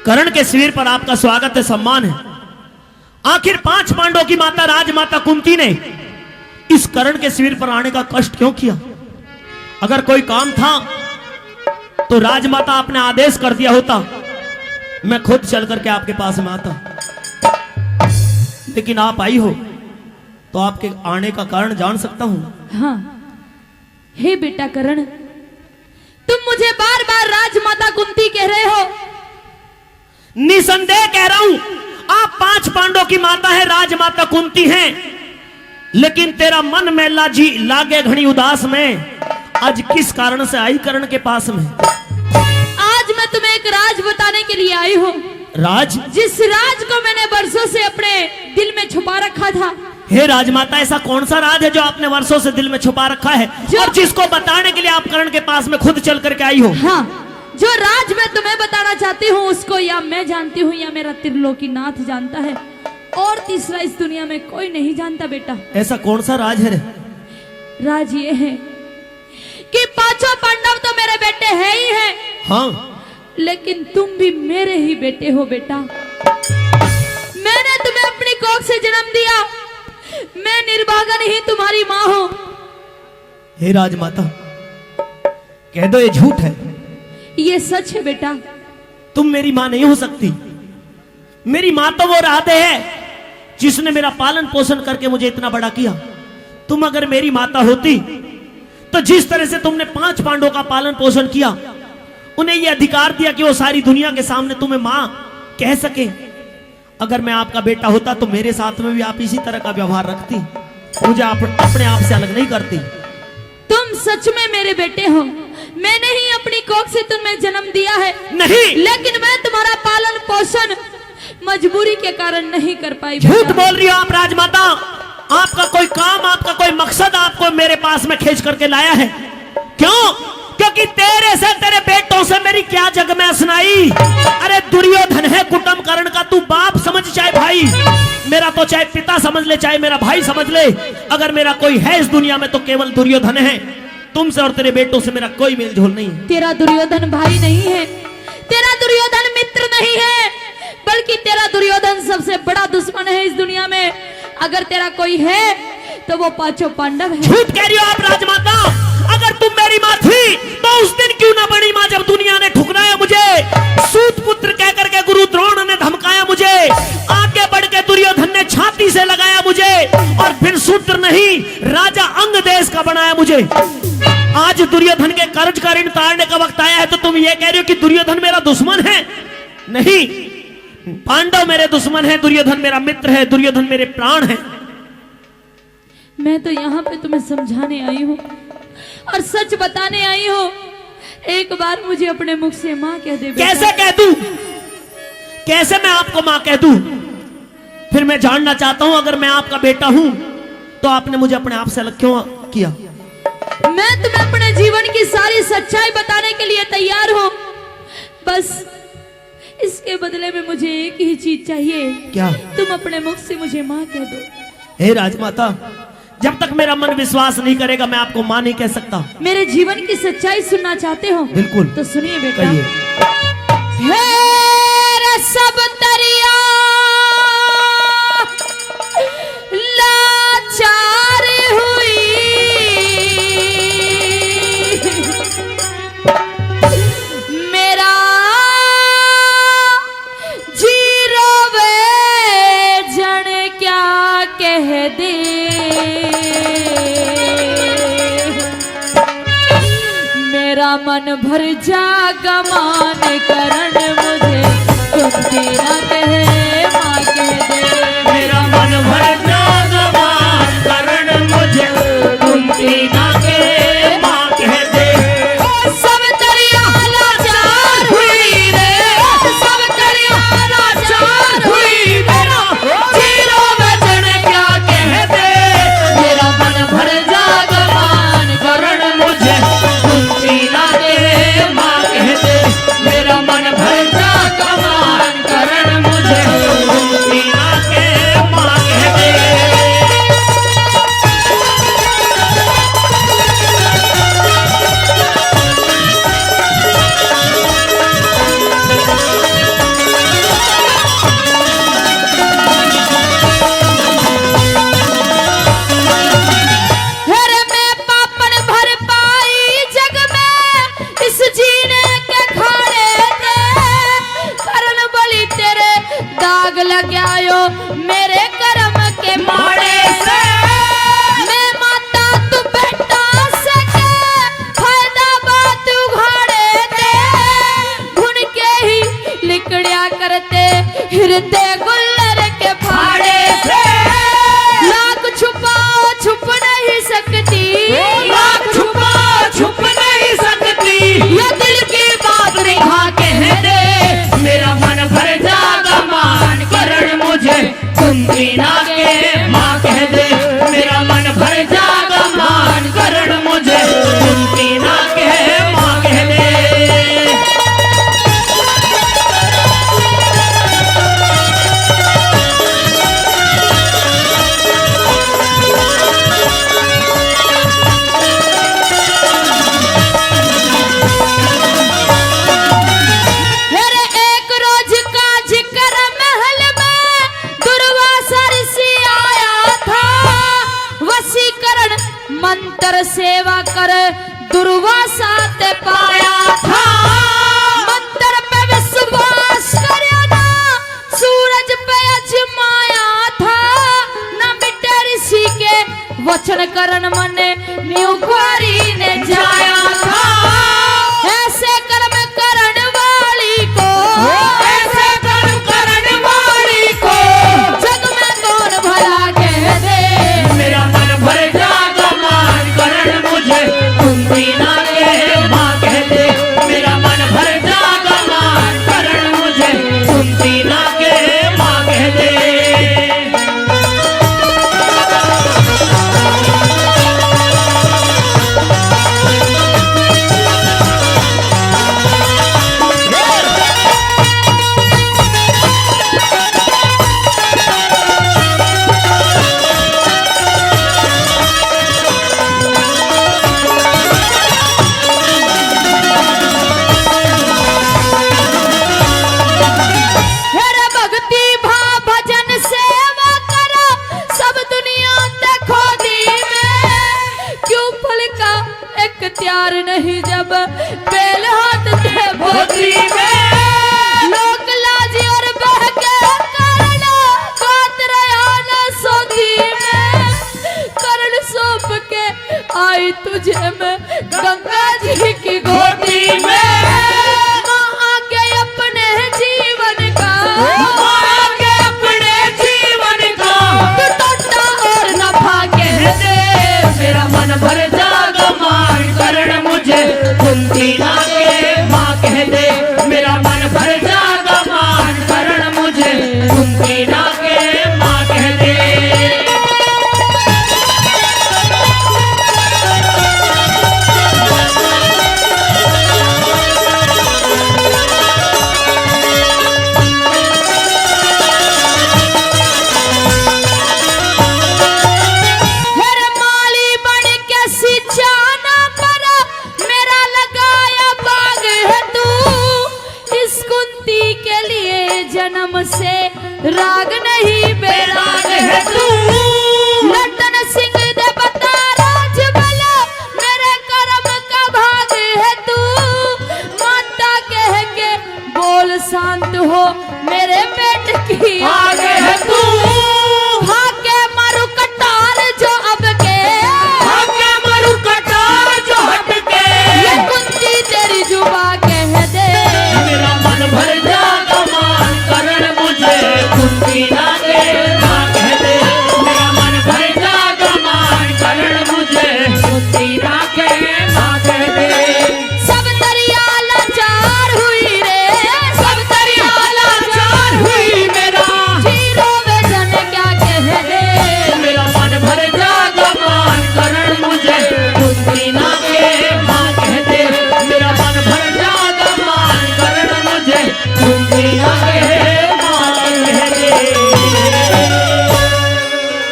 कर्ण के शिविर पर आपका स्वागत है, सम्मान है। आखिर 5 पांडवों की माता राजमाता कुंती ने इस कर्ण के शिविर पर आने का कष्ट क्यों किया? अगर कोई काम था तो राजमाता आपने आदेश कर दिया होता, मैं खुद चल करके आपके पास में आता। लेकिन आप आई हो तो आपके आने का कारण जान सकता हूं? हाँ, हे बेटा कर्ण, तुम मुझे बार बार राजमाता कुंती कह रहे हो। निसंदेह कह रहा हूं, आप 5 पांडवों की माता है, राजमाता कुंती हैं, लेकिन तेरा मन में लाजी लागे घनी उदास में आज किस कारण से आई कर्ण के पास में? आज मैं तुम्हें एक राज बताने के लिए आई हूँ। राज? जिस राज को मैंने वर्षों से अपने दिल में छुपा रखा था। हे राजमाता, ऐसा कौन सा राज है जो आपने वर्षों से दिल में छुपा रखा है और जिसको बताने के लिए आप कर्ण के पास में खुद चल करके आई हो? हाँ, जो राज मैं तुम्हें बताना चाहती हूँ उसको या मैं जानती हूँ या मेरा त्रिलोकीनाथ जानता है, और तीसरा इस दुनिया में कोई नहीं जानता बेटा। ऐसा कौन सा राज है रे? राज ये है कि 5 पांडव तो मेरे बेटे हैं ही हैं। हाँ, लेकिन तुम भी मेरे ही बेटे हो बेटा। मैंने तुम्हें अपनी कोख से जन्म दिया, मैं निर्भागन ही तुम्हारी माँ हूँ। हे राजमाता, कह दो ये झूठ है। ये सच है बेटा। तुम मेरी माँ नहीं हो सकती। मेरी माँ तो वो राधे है जिसने मेरा पालन पोषण करके मुझे इतना बड़ा किया। तुम अगर मेरी माता होती तो जिस तरह से तुमने 5 पांडवों का पालन पोषण किया, उन्हें यह अधिकार दिया कि वो सारी दुनिया के सामने तुम्हें मां कह सके, अगर मैं आपका बेटा होता तो मेरे साथ में भी आप इसी तरह का व्यवहार रखती, मुझे अपने आप से अलग नहीं करती। तुम सच में मेरे बेटे हो। मैंने ही अपनी कोख से तुम्हें जन्म दिया है। नहीं, लेकिन मैं तुम्हारा पालन पोषण मजबूरी के कारण नहीं कर पाई। झूठ बोल रही हो आप राजमाता। आपका कोई काम, आपका कोई मकसद आपको मेरे पास में खींच करके लाया है। क्यों? क्योंकि तेरे से, तेरे बेटों से मेरी क्या जग में असनाई। अरे दुर्योधन है कुटुंब कर्ण का, तू बाप समझ चाहे भाई, मेरा तो चाहे पिता समझ ले चाहे मेरा भाई समझ ले, अगर मेरा कोई है इस दुनिया में तो केवल दुर्योधन है। तुमसे और तेरे बेटों से मेरा कोई मेल जोल नहीं है। तेरा दुर्योधन भाई नहीं है, तेरा दुर्योधन मित्र नहीं है, बल्कि तेरा दुर्योधन सबसे बड़ा दुश्मन है इस दुनिया में। अगर तेरा कोई है तो वो 5 पांडव है। झूठ कह रही हो आप राजमाता। अगर तुम मेरी माँ थी तो उस दिन क्यों ना बनी माँ जब दुनिया ने ठुकराया मुझे, सूत पुत्र कह करके गुरु द्रोण ने धमकाया मुझे, आगे बढ़ के दुर्योधन ने छाती से लगाया मुझे, और फिर सूत्र नहीं राजा अंग देश का बनाया मुझे। आज दुर्योधन के कर्ज का ऋण तारने का वक्त आया है तो तुम ये कह रही हो कि दुर्योधन मेरा दुश्मन है? नहीं, पांडव मेरे दुश्मन है, दुर्योधन मेरा मित्र है, दुर्योधन मेरे प्राण है। मैं तो यहाँ पे तुम्हें समझाने आई हूँ और सच बताने आई हूँ। एक बार मुझे अपने मुख से माँ कह दे। कैसे कह दूं? कैसे मैं आपको माँ कह दूं? फिर मैं जानना चाहता हूं, अगर मैं आपका बेटा हूं तो आपने मुझे अपने आप से अलग क्यों किया? मैं तुम्हें अपने जीवन की सारी सच्चाई बताने के लिए तैयार हूँ, बस इसके बदले में मुझे एक ही चीज चाहिए। क्या? तुम अपने मुख से मुझे माँ कह दो। हे राजमाता, जब तक मेरा मन विश्वास नहीं करेगा मैं आपको माँ नहीं कह सकता। मेरे जीवन की सच्चाई सुनना चाहते हो? बिल्कुल। तो सुनिए बेटा। कहिए। सब तरिया लाचार हुई, मेरा जीरो वे जन क्या कह दे, मेरा मन भर जागा मान करण मुझे कुंती ना कहे माँ कह दे, मेरा मन भर जागा मान करण मुझे कुंती ना कहे माँ कह दे। सब तरिया लाचार हुई रे, सब तरिया लाचार हुई, मेरा जीरो वचन क्या कह दे, मेरा मन भर जागा मान करण मुझे कुंती ना कहे माँ कह दे, मेरा मन भर लग आयो मेरे कर्म के माड़े से। मैं माता तू बेटा सके फायदा बात उघाड़े दे। ढूंढ के ही लिकड़िया करते हृदय गुल्लर के फाड़े से। लाख छुपाओ छुप नहीं सकती, लाख छुपाओ छुप नहीं सकती, ये दिल की बात रिहा कह दे। मेरा मन भर जागा मान करण मुझे कुंती ना के माँ कह दे। मेरा मन भर जागा मान करण मुझे कुंती ना के माँ कह दे। मेरे एक रोज का जिक्र महल में दुर्वासा ऋषि आया था। वशीकरण मंत्र सेवा कर दुर्वासा ते पाया था। मंत्र पे विश्वास करया ना सूरज पे अजमाया था। न मिटे ऋषि के वचन करण मने न्यूखारी ने जाया था। ऐसे कर्म करण वाली को, ऐसे कर्म करण वाली को जग में कौन भला कह दे। मेरा मन भर जागा मान करण मुझे कुंती ना के माँ कह दे। मेरा मन भर जागा मान करण मुझे कुंती ना के माँ कह दे। मेरे भक्ति भाव भजन सेवा करो सब दुनिया देखो दी में। क्यों फल का इख्तियार नहीं जब बेल हाथ थे भोती में। लोक लाज और बह के कारण बात रहा न सोती में। करण सौंप के आई तुझे मैं गंगा जी की गोदी में। माँ आगे अपने जीवन का, आगे अपने जीवन का टूटा और नफा कह दे। मेरा मन भर जागा मान करण मुझे कुंती ना के माँ कह दे। मेरा मन भर जागा मान करण मुझे कुंती ना के माँ कह दे। मेरे माली बन के सिंचाना पर मेरा लगाया बाग है तू। इस कुंती के लिए जन्म से राग नहीं बेराग है तू। लटन सिंह दे बता राज बला मेरे कर्म का भाग है तू। माता कह के बोल शांत हो मेरे पेट की आगे है तू।